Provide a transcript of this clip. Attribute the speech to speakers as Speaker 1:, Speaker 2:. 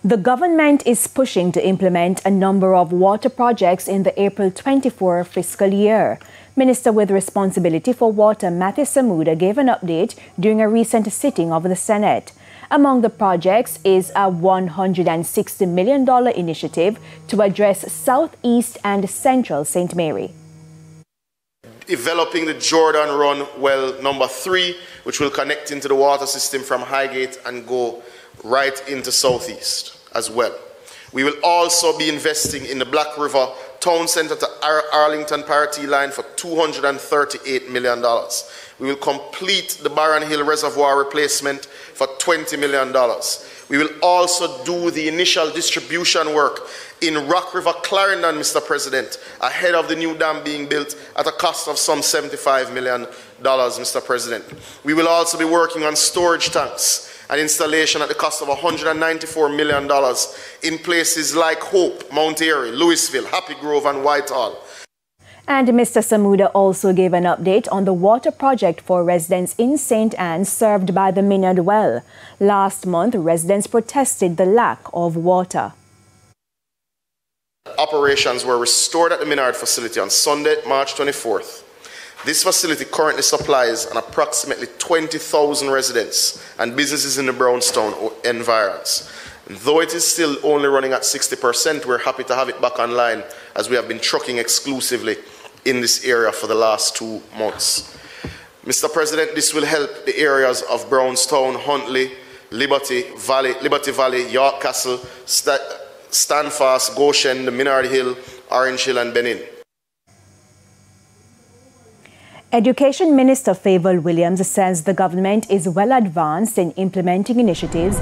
Speaker 1: The government is pushing to implement a number of water projects in the April 24 fiscal year. Minister with responsibility for water, Matthew Samuda, gave an update during a recent sitting of the Senate. Among the projects is a $160 million initiative to address Southeast and Central St. Mary.
Speaker 2: Developing the Jordan Run well number 3, which will connect into the water system from Highgate and go right into Southeast as well. We will also be investing in the Black River Town Centre to Arlington Parity Line for $238 million. We will complete the Barron Hill Reservoir replacement for $20 million. We will also do the initial distribution work in Rock River, Clarendon, Mr. President, ahead of the new dam being built at a cost of some $75 million, Mr. President. We will also be working on storage tanks and installation at the cost of $194 million in places like Hope, Mount Airy, Louisville, Happy Grove, and Whitehall.
Speaker 1: And Mr. Samuda also gave an update on the water project for residents in St. Anne served by the Minard Well. Last month, residents protested the lack of water.
Speaker 2: Operations were restored at the Minard facility on Sunday, March 24th. This facility currently supplies an approximately 20,000 residents and businesses in the Brownstown environs. And though it is still only running at 60%, we're happy to have it back online as we have been trucking exclusively in this area for the last 2 months. Mr. President, this will help the areas of Brownstown, Huntley, Liberty Valley, York Castle, Stanfast, Goshen, the Minard Hill, Orange Hill, and Benin.
Speaker 1: Education Minister Favour Williams says the government is well advanced in implementing initiatives